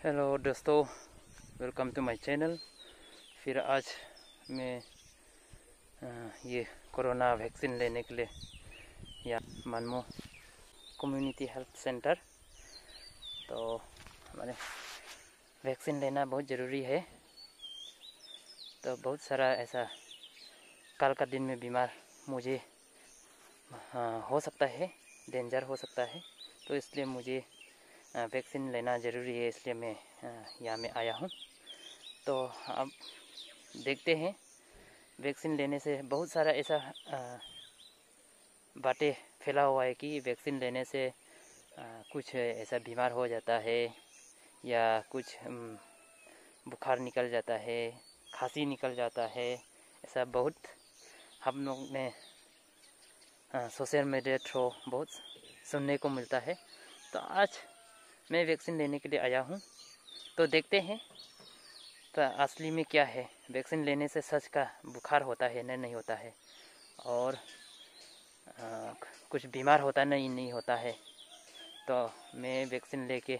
Hello दोस्तों, welcome to my channel. फिर आज मैं ये कोरोना वैक्सीन लेने के लिए या मानमो कम्युनिटी हेल्थ सेंटर। तो हमारे वैक्सीन लेना बहुत ज़रूरी है। तो बहुत सारा ऐसा कल का दिन में बीमार मुझे हो सकता है, डेंजर हो सकता है। तो इसलिए मुझे वैक्सीन लेना ज़रूरी है, इसलिए मैं यहाँ में आया हूँ। तो अब देखते हैं, वैक्सीन लेने से बहुत सारा ऐसा बातें फैला हुआ है कि वैक्सीन लेने से कुछ ऐसा बीमार हो जाता है या कुछ बुखार निकल जाता है, खांसी निकल जाता है। ऐसा बहुत हम लोग ने सोशल मीडिया थ्रू बहुत सुनने को मिलता है। तो आज मैं वैक्सीन लेने के लिए आया हूँ। तो देखते हैं तो असली में क्या है, वैक्सीन लेने से सच का बुखार होता है नहीं होता है, और कुछ बीमार होता नहीं होता है। तो मैं वैक्सीन लेके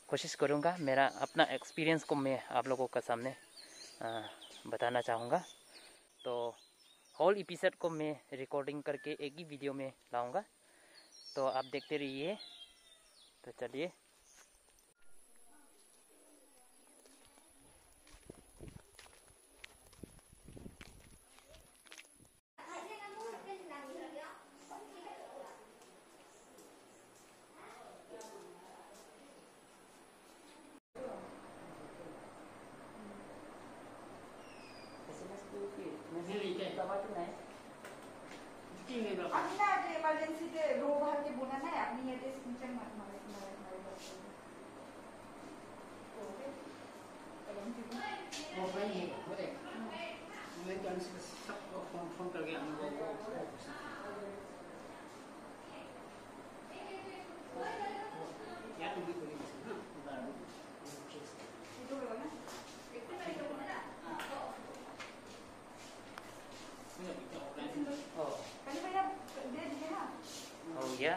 कोशिश करूँगा, मेरा अपना एक्सपीरियंस को मैं आप लोगों का सामने बताना चाहूँगा। तो होल एपिसोड को मैं रिकॉर्डिंग करके एक ही वीडियो में लाऊँगा। तो आप देखते रहिए। तो चलिए। हो गया।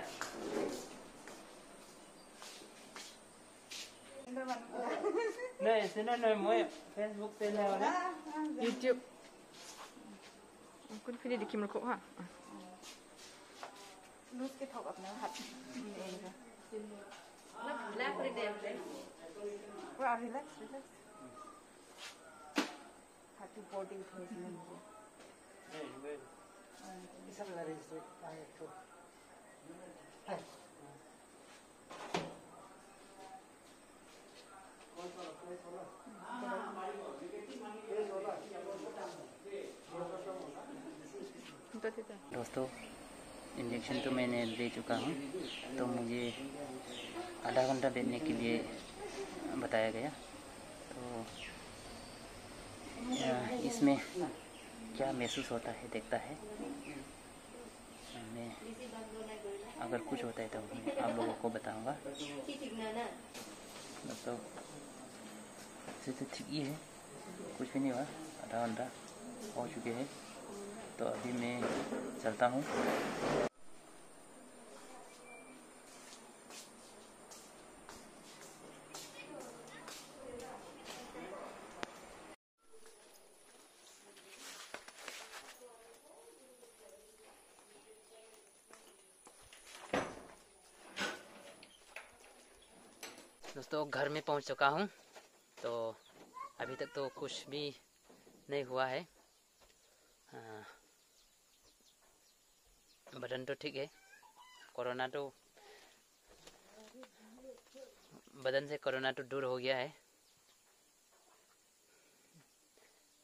नहीं सुनो नहीं, मैं फेसबुक पे नहीं हो ना, YouTube. Kun pilih di Kim Rukuk ha. Nút cái thọc ập nó hạt. Relax relax. Well, relax. Hạt to boarding place में. सब लड़े से आए तो है दोस्तों, इंजेक्शन तो मैंने ले चुका हूँ। तो मुझे आधा घंटा बैठने के लिए बताया गया। तो इसमें क्या महसूस होता है देखता है। मैं अगर कुछ होता है तो मैं आप लोगों को बताऊंगा। दोस्तों, तो ठीक ही है, कुछ भी नहीं हुआ, आधा घंटा हो चुके हैं। तो अभी मैं चलता हूँ। दोस्तों, घर में पहुंच चुका हूं। तो अभी तक तो कुछ भी नहीं हुआ है। बदन तो ठीक है, कोरोना तो बदन से कोरोना तो दूर हो गया है।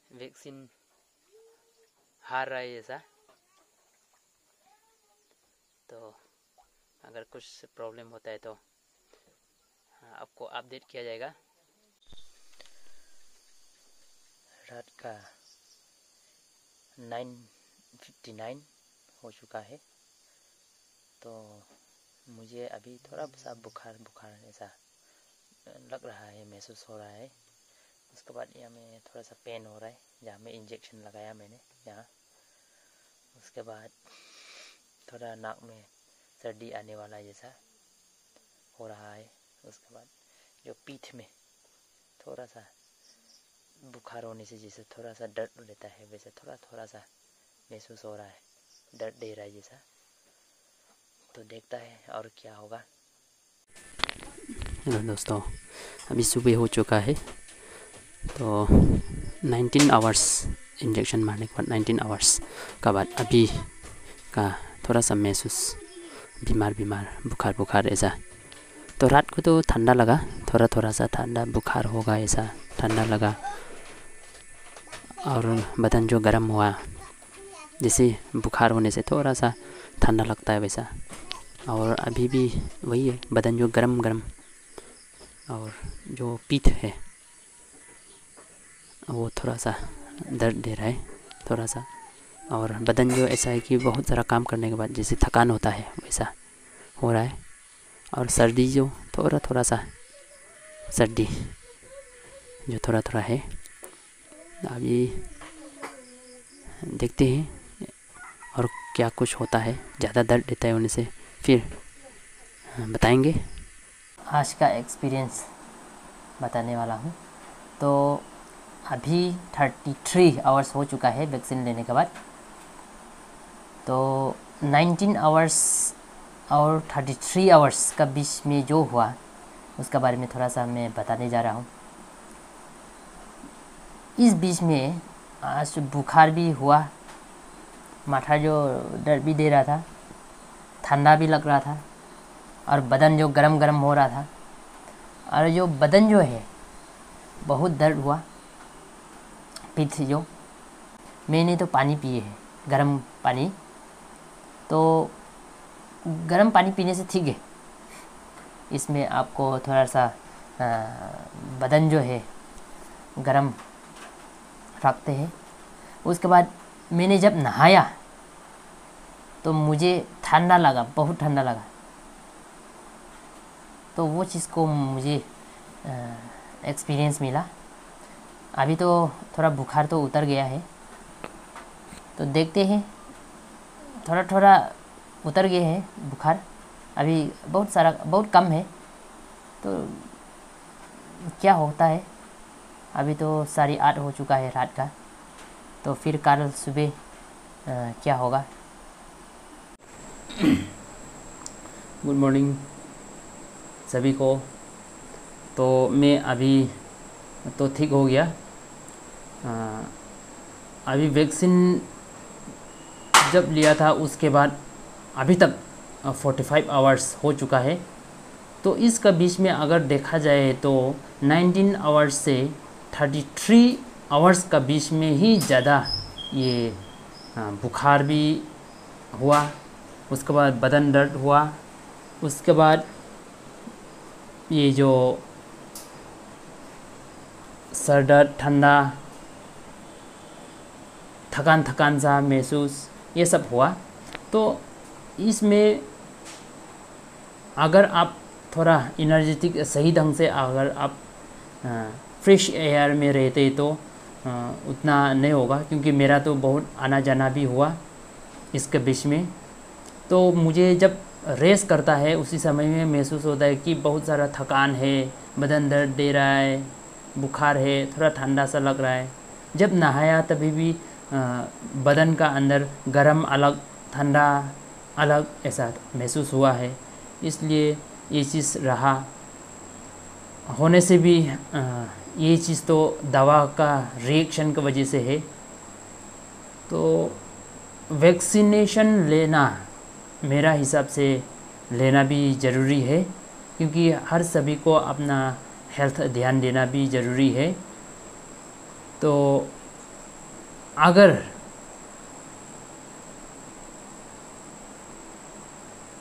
वैक्सीन हार रहा है जैसा। तो अगर कुछ प्रॉब्लम होता है तो आपको अपडेट किया जाएगा। रात का 9:59 हो चुका है। तो मुझे अभी थोड़ा सा बुखार ऐसा लग रहा है, महसूस हो रहा है। उसके बाद यहाँ में थोड़ा सा पेन हो रहा है, जहाँ में इंजेक्शन लगाया मैंने यहाँ। उसके बाद थोड़ा नाक में सर्दी आने वाला जैसा हो रहा है। उसके बाद जो पीठ में थोड़ा सा बुखार होने से जैसे थोड़ा सा दर्द रहता है, वैसे थोड़ा थोड़ा सा महसूस हो रहा है, दर्द दे रहा है जैसा। तो देखता है और क्या होगा। हेलो दोस्तों, अभी सुबह हो चुका है। तो 19 आवर्स इंजेक्शन मारने के बाद 19 आवर्स का बाद अभी का थोड़ा सा महसूस बीमार बुखार ऐसा। तो रात को तो ठंडा लगा, थोड़ा सा ठंडा बुखार होगा ऐसा ठंडा लगा, और बदन जो गर्म हुआ, जैसे बुखार होने से थोड़ा सा ठंडा लगता है वैसा। और अभी भी वही है, बदन जो गरम और जो पीठ है वो थोड़ा सा दर्द दे रहा है थोड़ा सा। और बदन जो ऐसा है कि बहुत सारा काम करने के बाद जैसे थकान होता है वैसा हो रहा है। और सर्दी जो थोड़ा सा सर्दी जो थोड़ा है। अभी देखते हैं और क्या कुछ होता है, ज़्यादा दर्द देता है होने से फिर बताएंगे। आज का एक्सपीरियंस बताने वाला हूँ। तो अभी 33 आवर्स हो चुका है वैक्सीन लेने के बाद। तो 19 आवर्स और 33 आवर्स का बीच में जो हुआ उसका बारे में थोड़ा सा मैं बताने जा रहा हूँ। इस बीच में आज बुखार भी हुआ, माथा जो दर्द भी दे रहा था, ठंडा भी लग रहा था, और बदन जो गरम हो रहा था। और जो बदन जो है बहुत दर्द हुआ, पीठ जो मैंने तो पानी पिए है, गर्म पानी। तो गर्म पानी पीने से ठीक है, इसमें आपको थोड़ा सा बदन जो है गरम रखते हैं। उसके बाद मैंने जब नहाया तो मुझे ठंडा लगा, बहुत ठंडा लगा। तो वो चीज़ को मुझे एक्सपीरियंस मिला। अभी तो थोड़ा बुखार तो उतर गया है, तो देखते हैं, थोड़ा उतर गया है बुखार, अभी बहुत कम है। तो क्या होता है, अभी तो 8:30 हो चुका है रात का। तो फिर कल सुबह क्या होगा। गुड मॉर्निंग सभी को। तो मैं अभी तो ठीक हो गया। अभी वैक्सीन जब लिया था उसके बाद अभी तक 45 आवर्स हो चुका है। तो इसका बीच में अगर देखा जाए तो 19 आवर्स से 33 आवर्स का बीच में ही ज़्यादा ये बुखार भी हुआ, उसके बाद बदन दर्द हुआ, उसके बाद ये जो सर दर्द, ठंडा, थकान सा महसूस, ये सब हुआ। तो इसमें अगर आप थोड़ा एनर्जेटिक सही ढंग से अगर आप फ्रेश एयर में रहते तो उतना नहीं होगा, क्योंकि मेरा तो बहुत आना जाना भी हुआ इसके बीच में। तो मुझे जब रेस करता है उसी समय में महसूस होता है कि बहुत सारा थकान है, बदन दर्द दे रहा है, बुखार है, थोड़ा ठंडा सा लग रहा है। जब नहाया तभी भी बदन का अंदर गर्म अलग, ठंडा अलग ऐसा महसूस हुआ है। इसलिए ये चीज़ रहा होने से भी ये चीज़ तो दवा का रिएक्शन की वजह से है। तो वैक्सीनेशन लेना मेरा हिसाब से लेना भी ज़रूरी है, क्योंकि हर सभी को अपना हेल्थ ध्यान देना भी ज़रूरी है। तो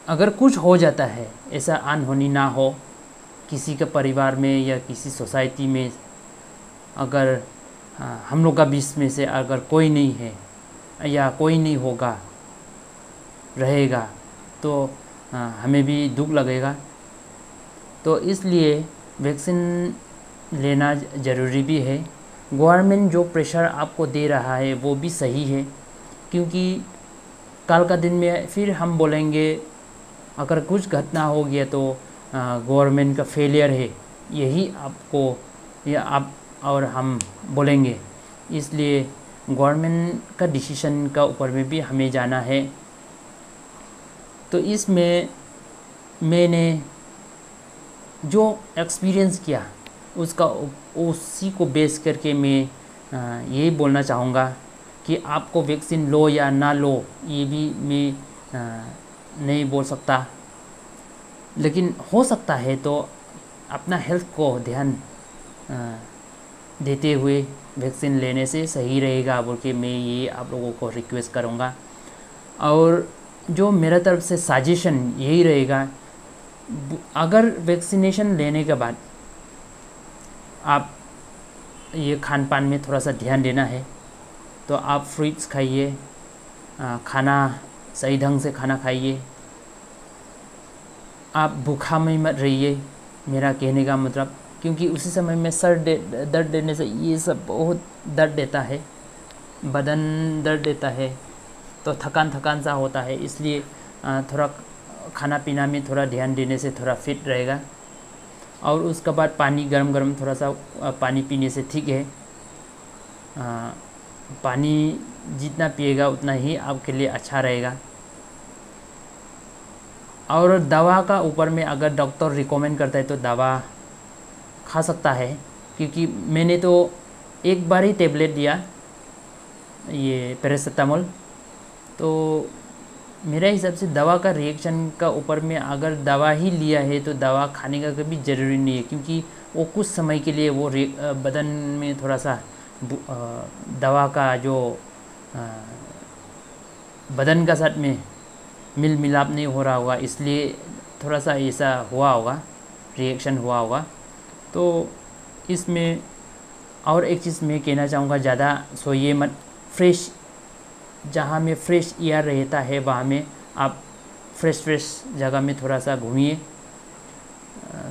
अगर कुछ हो जाता है, ऐसा अनहोनी ना हो किसी के परिवार में या किसी सोसाइटी में, अगर हम लोग का बीच में से अगर कोई नहीं है या कोई नहीं होगा रहेगा तो हमें भी दुख लगेगा। तो इसलिए वैक्सीन लेना ज़रूरी भी है। गवर्नमेंट जो प्रेशर आपको दे रहा है वो भी सही है, क्योंकि कल का दिन में फिर हम बोलेंगे अगर कुछ घटना हो गया तो गवर्नमेंट का फेलियर है, यही आपको या आप और हम बोलेंगे। इसलिए गवर्नमेंट का डिसीजन का ऊपर में भी हमें जाना है। तो इसमें मैंने जो एक्सपीरियंस किया उसका उसी को बेस करके मैं यही बोलना चाहूँगा कि आपको वैक्सीन लो या ना लो ये भी मैं नहीं बोल सकता, लेकिन हो सकता है तो अपना हेल्थ को ध्यान देते हुए वैक्सीन लेने से सही रहेगा बोल के मैं ये आप लोगों को रिक्वेस्ट करूँगा। और जो मेरा तरफ से सजेशन यही रहेगा, अगर वैक्सीनेशन लेने के बाद आप ये खान पान में थोड़ा सा ध्यान देना है तो आप फ्रूट्स खाइए, खाना सही ढंग से खाना खाइए, आप भूखा में मत रहिए, मेरा कहने का मतलब, क्योंकि उसी समय में दर्द देने से ये सब बहुत दर्द देता है, बदन दर्द देता है, तो थकान सा होता है। इसलिए थोड़ा खाना पीना में थोड़ा ध्यान देने से थोड़ा फिट रहेगा। और उसके बाद पानी गरम थोड़ा सा पानी पीने से ठीक है। पानी जितना पिएगा उतना ही आपके लिए अच्छा रहेगा। और दवा का ऊपर में अगर डॉक्टर रिकमेंड करता है तो दवा खा सकता है, क्योंकि मैंने तो एक बार ही टेबलेट दिया ये पैरासीटामोल, तो मेरे हिसाब से दवा का रिएक्शन का ऊपर में अगर दवा ही लिया है तो दवा खाने का कभी ज़रूरी नहीं है, क्योंकि वो कुछ समय के लिए वो बदन में थोड़ा सा दवा का जो बदन का साथ में मिल मिलाप नहीं हो रहा होगा, इसलिए थोड़ा सा ऐसा हुआ होगा, रिएक्शन हुआ होगा। तो इसमें और एक चीज़ मैं कहना चाहूँगा, ज़्यादा सोइए मत। फ्रेश जहाँ में फ्रेश एयर रहता है वहाँ में आप फ्रेश जगह में थोड़ा सा घूमिए।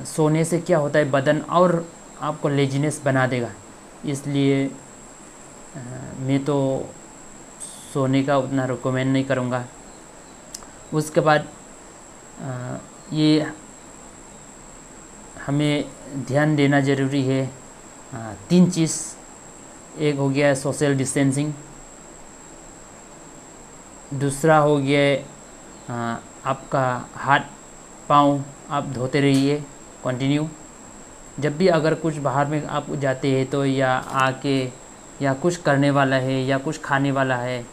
सोने से क्या होता है, बदन और आपको लेजीनेस बना देगा, इसलिए मैं तो सोने का उतना रिकमेंड नहीं करूँगा। उसके बाद ये हमें ध्यान देना ज़रूरी है 3 चीज़। एक हो गया सोशल डिस्टेंसिंग, दूसरा हो गया आपका हाथ पाँव आप धोते रहिए कंटिन्यू। जब भी अगर कुछ बाहर में आप जाते हैं तो या आके या कुछ करने वाला है या कुछ खाने वाला है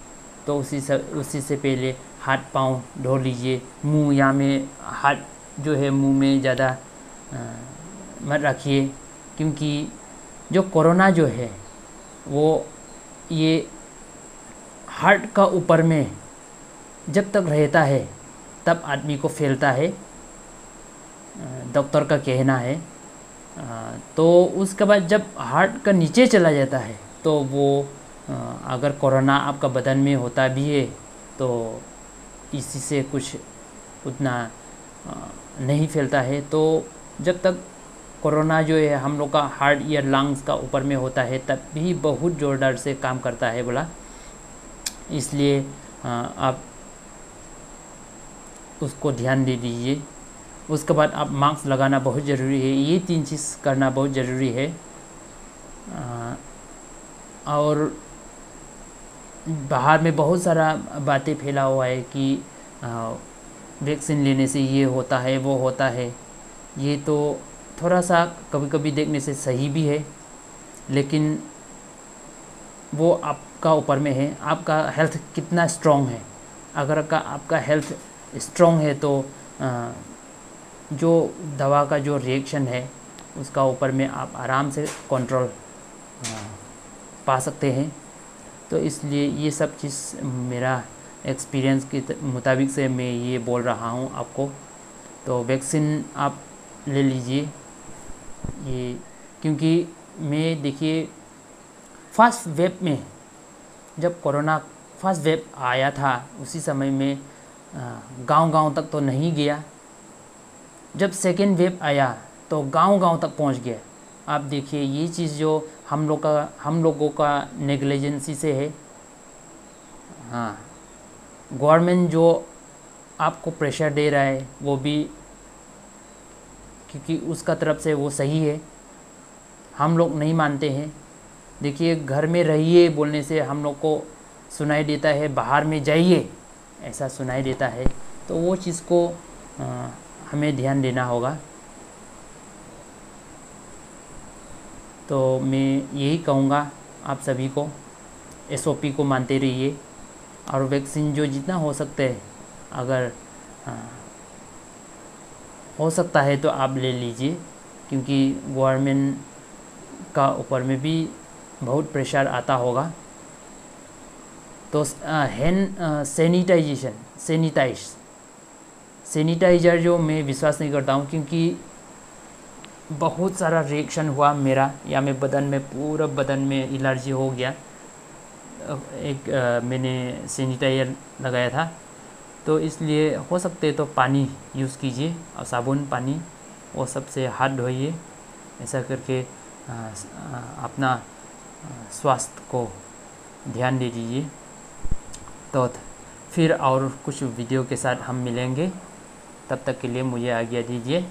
तो उसी से पहले हाथ पाँव धो लीजिए। मुंह या में हाथ जो है मुंह में ज़्यादा मत रखिए, क्योंकि जो कोरोना जो है वो ये हार्ट का ऊपर में जब तक रहता है तब आदमी को फैलता है, डॉक्टर का कहना है। तो उसके बाद जब हार्ट का नीचे चला जाता है तो वो अगर कोरोना आपका बदन में होता भी है तो इसी से कुछ उतना नहीं फैलता है। तो जब तक कोरोना जो है हम लोग का हार्ट या लंग्स का ऊपर में होता है तब भी बहुत ज़ोरदार से काम करता है बोला, इसलिए आप उसको ध्यान दे दीजिए। उसके बाद आप मास्क लगाना बहुत ज़रूरी है, ये 3 चीज़ करना बहुत ज़रूरी है। और बाहर में बहुत सारा बातें फैला हुआ है कि वैक्सीन लेने से ये होता है वो होता है, ये तो थोड़ा सा कभी कभी देखने से सही भी है, लेकिन वो आपका ऊपर में है, आपका हेल्थ कितना स्ट्रॉन्ग है। अगर आपका हेल्थ स्ट्रॉन्ग है तो जो दवा का जो रिएक्शन है उसका ऊपर में आप आराम से कंट्रोल पा सकते हैं। तो इसलिए ये सब चीज़ मेरा एक्सपीरियंस के मुताबिक से मैं ये बोल रहा हूँ आपको। तो वैक्सीन आप ले लीजिए ये, क्योंकि मैं देखिए फर्स्ट वेव में जब कोरोना फर्स्ट वेव आया था उसी समय में गांव-गांव तक तो नहीं गया, जब सेकेंड वेव आया तो गांव-गांव तक पहुंच गया। आप देखिए ये चीज़ जो हम लोगों का नेग्लिजेंसी से है। हाँ, गवर्नमेंट जो आपको प्रेशर दे रहा है वो भी क्योंकि उसका तरफ से वो सही है, हम लोग नहीं मानते हैं। देखिए, घर में रहिए बोलने से हम लोग को सुनाई देता है बाहर में जाइए ऐसा सुनाई देता है, तो वो चीज़ को हमें ध्यान देना होगा। तो मैं यही कहूँगा आप सभी को, SOP को मानते रहिए और वैक्सीन जो जितना हो सकता है, अगर हो सकता है तो आप ले लीजिए, क्योंकि गवर्नमेंट का ऊपर में भी बहुत प्रेशर आता होगा। तो हैंड सैनिटाइज़र जो मैं विश्वास नहीं करता हूँ, क्योंकि बहुत सारा रिएक्शन हुआ मेरा, या मैं बदन में पूरा बदन में एलर्जी हो गया। मैंने सैनिटाइज़र लगाया था, तो इसलिए हो सकते तो पानी यूज़ कीजिए और साबुन पानी वो सब से हाथ धोइए। ऐसा करके अपना स्वास्थ्य को ध्यान दे दीजिए। तो फिर और कुछ वीडियो के साथ हम मिलेंगे, तब तक के लिए मुझे आज्ञा दीजिए।